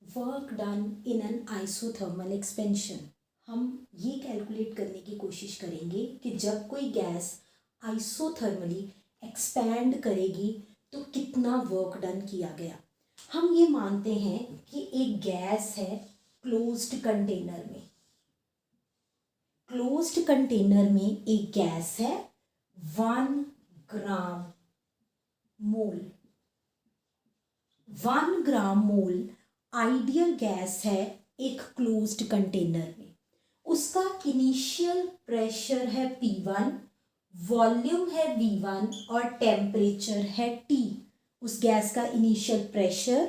Work done in an isothermal expansion. हम ये calculate करने की कोशिश करेंगे कि जब कोई गैस आइसोथर्मली एक्सपैंड करेगी तो कितना वर्क डन किया गया। हम ये मानते हैं कि एक गैस है क्लोज्ड कंटेनर में। क्लोज्ड कंटेनर में एक गैस है 1 ग्राम मोल। 1 ग्राम मोल आइडियल गैस है एक क्लोज्ड कंटेनर में। उसका इनिशियल प्रेशर है P1, वॉल्यूम है V1 और टेम्परेचर है T। उस गैस का इनिशियल प्रेशर,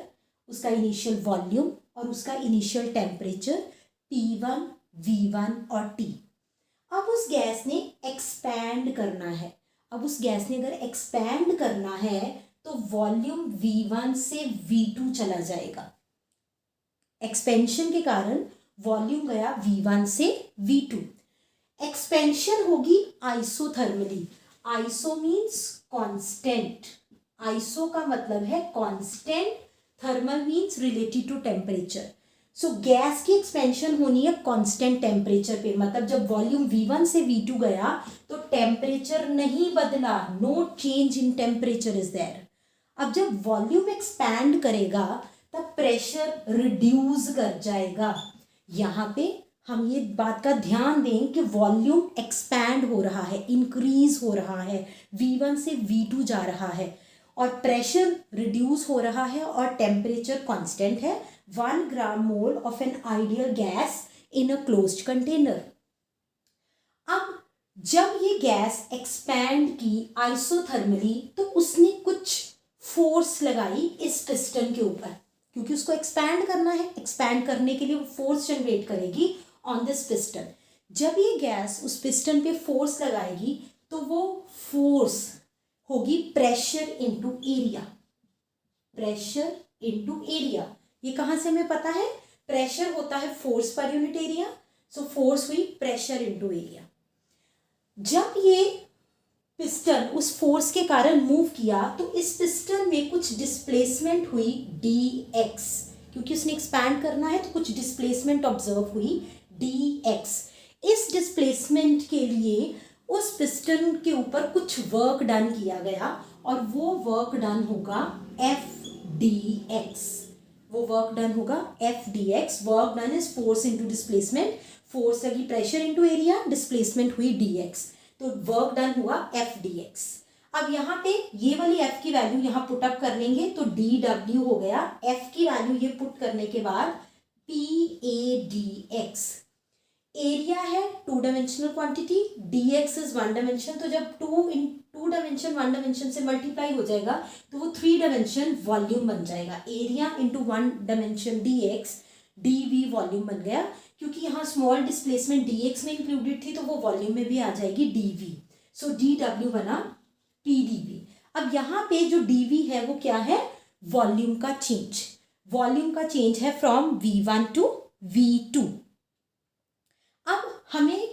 उसका इनिशियल वॉल्यूम और उसका इनिशियल टेम्परेचर P1, V1 और T। अब उस गैस ने एक्सपैंड करना है। अब उस गैस ने अगर एक्सपैंड करना है तो वॉल्यूम V1 से V2 चला जाएगा। एक्सपेंशन के कारण वॉल्यूम गया V1 से V2। एक्सपेंशन होगी isothermally. Iso means constant. Iso का मतलब है constant, thermal means related to temperature. So gas की एक्सपेंशन होनी है कांस्टेंट टेम्परेचर पे। मतलब जब वॉल्यूम V1 से V2 गया तो टेम्परेचर नहीं बदला, no change in temperature is there. अब जब वॉल्यूम एक्सपैंड करेगा तब प्रेशर रिड्यूस कर जाएगा। यहाँ पे हम ये बात का ध्यान दें कि वॉल्यूम एक्सपैंड हो रहा है, इंक्रीज हो रहा है, V1 से V2 जा रहा है और प्रेशर रिड्यूस हो रहा है और टेम्परेचर कांस्टेंट है। 1 gram mole of an ideal gas in a closed container. अब जब ये गैस एक्सपैंड की आइसोथर्मली तो उसने कुछ फोर्स लगाई इस पिस्टन के ऊपर, क्योंकि उसको एक्सपैंड करना है। एक्सपैंड करने के लिए वो फोर्स जनरेट करेगी ऑन दिस पिस्टन। जब ये गैस उस पिस्टन पे फोर्स लगाएगी तो वो फोर्स होगी pressure into area. Pressure into area, ये कहां से हमें पता है? प्रेशर होता है force per unit area. So force हुई प्रेशर इनटू एरिया। जब ये पिस्टन उस फोर्स के कारण मूव किया तो इस पिस्टन में कुछ डिस्प्लेसमेंट हुई dx, क्योंकि उसने एक्सपैंड करना है तो कुछ डिस्प्लेसमेंट ऑब्जर्व हुई dx। इस डिस्प्लेसमेंट के लिए उस पिस्टन के ऊपर कुछ वर्क डन किया गया और वो वर्क डन होगा Fdx। वो वर्क डन होगा Fdx। Work done is force into displacement. Force लगी प्रेशर इनटू एरिया, डिस्प्लेसमेंट हुई dx, तो वर्क डन हुआ Fdx। अब यहाँ पे ये वाली F की वैल्यू यहाँ पुट अप कर लेंगे तो dW हो गया। F की वैल्यू ये पुट करने के बाद PAdx। एरिया है 2 dimensional quantity, dx is 1 dimension. तो जब 2 डायमेंशन 1 डायमेंशन से मल्टीप्लाई हो जाएगा तो वो 3 डायमेंशन वॉल्यूम बन जाएगा। Area into 1 dimension dx, dv volume बन गया। क्योंकि यहाँ स्मॉल डिस्प्लेसमेंट dx में इंक्लूडेड थी तो वो वॉल्यूम में भी आ जाएगी dv। सो dw बना pdv। अब यहाँ पे जो dv है वो क्या है? वॉल्यूम का चेंज। वॉल्यूम का चेंज है फ्रॉम V1 टू V2। अब हमें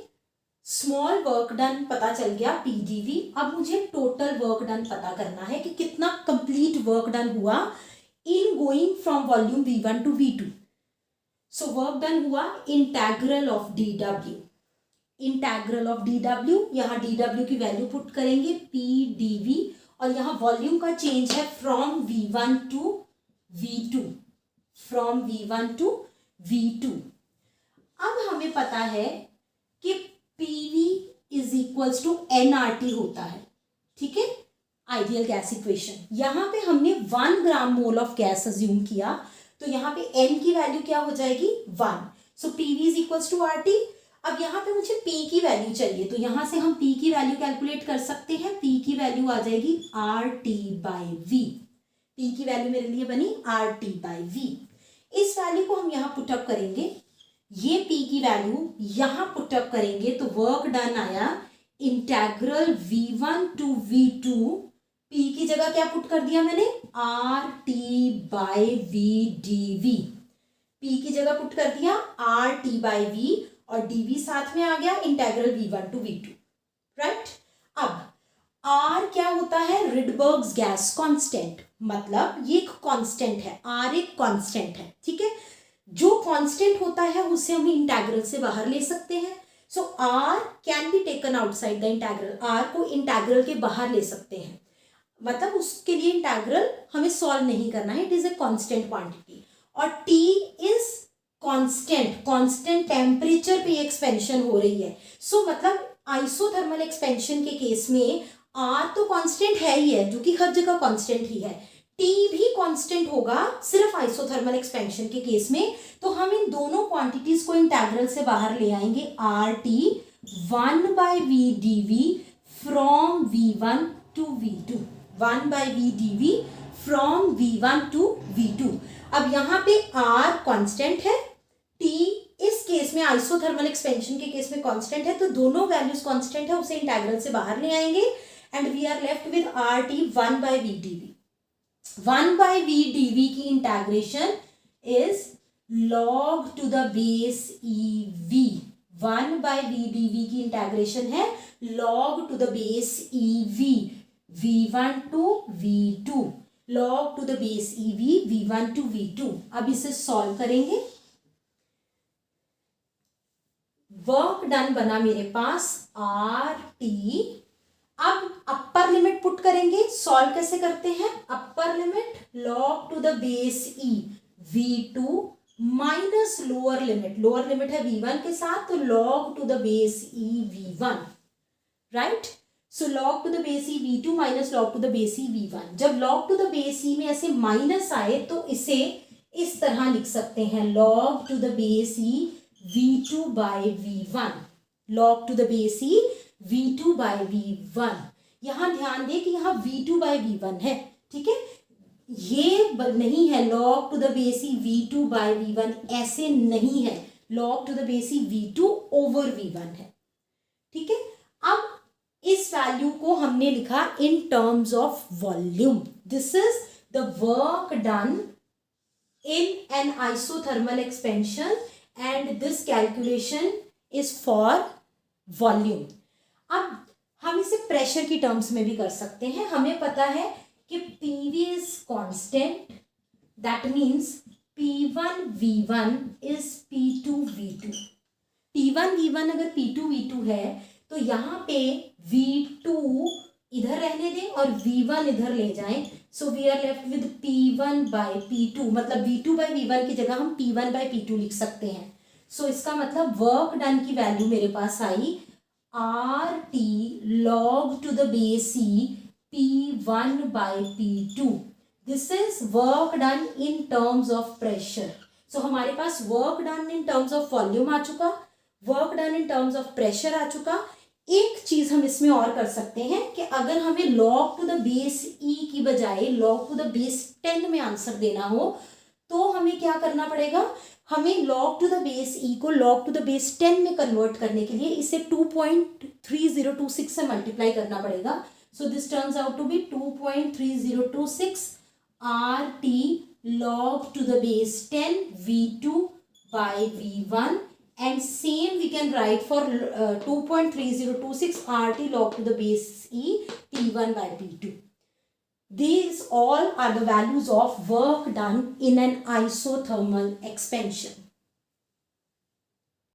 स्मॉल वर्क डन पता चल गया pdv। अब मुझे टोटल वर्क डन पता करना है कि कितना कंप्लीट वर्क डन हुआ in going from volume V1 to V2। So work done हुआ integral of dw। Integral of dw, यहाँ dw की वैल्यू पुट करेंगे pdv और यहाँ वॉल्यूम का चेंज है from V1 to V2। From V1 to V2। अब हमें पता है कि PV is equals to nRT होता है। ठीक है, आइडियल गैस इक्वेशन। यहाँ पे हमने 1 gram mole of gas assume किया तो यहाँ पे n की वैल्यू क्या हो जाएगी? 1। So PV is equals to RT। अब यहाँ पे मुझे P की वैल्यू चाहिए तो यहाँ से हम P की वैल्यू कैलकुलेट कर सकते हैं। P की वैल्यू आ जाएगी RT/V। P की वैल्यू मेरे लिए बनी RT/V। इस वैल्यू को हम यहाँ पुटअप करेंगे, ये P की वैल्यू यहाँ पुटअप करेंगे तो वर्क डन आया integral V1 to V2। P की जगह क्या पुट कर दिया मैंने? RT/V dV। P की जगह पुट कर दिया RT/V और dV साथ में आ गया integral V1 to V2। Right. अब R क्या होता है? Rydberg's gas constant. मतलब ये एक कांस्टेंट है, r एक कांस्टेंट है, ठीक है। जो कांस्टेंट होता है उसे हम इंटीग्रल से बाहर ले सकते हैं। सो r can be taken outside the integral, r को इंटीग्रल के बाहर ले सकते हैं, मतलब उसके लिए इंटीग्रल हमें सॉल्व नहीं करना है, it is a constant quantity. और t इज कांस्टेंट टेम्परेचर पे एक्सपेंशन हो रही है। सो मतलब आइसोथर्मल एक्सपेंशन के केस में r तो कांस्टेंट है ही है, जो कि हर जगह कांस्टेंट ही है, t भी कांस्टेंट होगा सिर्फ आइसोथर्मल एक्सपेंशन के केस में। तो हम इन दोनों क्वांटिटीज को इंटीग्रल से बाहर ले आएंगे, RT 1/v/dv from v1 to v2, 1/v/dv from v1 to v2। अब यहाँ पे r कांस्टेंट है, t इस केस में आइसोथर्मल एक्सपेंशन के केस में कांस्टेंट है, तो दोनों वैल्यूज कांस्टेंट है, उसे इंटीग्रल से बाहर ले आएंगे and we are left with RT 1/v/dv। 1/v/dv की integration is log to the base EV। 1/v/dv की इंटीग्रेशन है log to the base EV, v1 to v2, log to the base EV v1 to v2। अब इसे solve करेंगे। Work done बना मेरे पास RT। अब अपर लिमिट पुट करेंगे, सॉल्व कैसे करते हैं, upper limit log to the base E v2 minus lower limit है v1 के साथ, तो log to the base E v1, right. So log to the base E v2 minus log to the base E v1। जब log to the base E में ऐसे minus आए तो इसे इस तरह लिख सकते हैं, log to the base E v2 by v1, log to the base E v2 by v1। यहां ध्यान दें कि यहां v2 by v1 है, ठीक है, ये नहीं है log to the base E v2 by v1, ऐसे नहीं है, log to the base E v2 over v1 है, ठीक है। अब इस वैल्यू को हमने लिखा इन terms of volume. This is the work done in an isothermal expansion and this calculation is for volume। अब हम इसे प्रेशर की टर्म्स में भी कर सकते हैं। हमें पता है कि PV is constant, that means P1 V1 is P2 V2। P1 V1 अगर P2 V2 है तो यहाँ पे V2 इधर रहने दें और V1 इधर ले जाएं, so we are left with P1 by P2, मतलब V2 by V1 की जगह हम P1 by P2 लिख सकते हैं। सो इसका मतलब वर्क डन की वैल्यू मेरे पास आई RT log to the base E P1 by P2। This is work done in terms of pressure. So हमारे पास work done in terms of volume आ चुका, work done in terms of pressure आ चुका। एक चीज हम इसमें और कर सकते हैं कि अगर हमें log to the base E की बजाय log टू द बेस 10 में आंसर देना हो तो हमें क्या करना पड़ेगा, हमें log to the base E को log टू द बेस 10 में कन्वर्ट करने के लिए इसे 2.3026 से मल्टीप्लाई करना पड़ेगा। So this turns out to be 2.3026 RT log to the base 10 V2 by V1, and same we can write for 2.3026 RT log to the base E P1 by P2. These all are the values of work done in an isothermal expansion.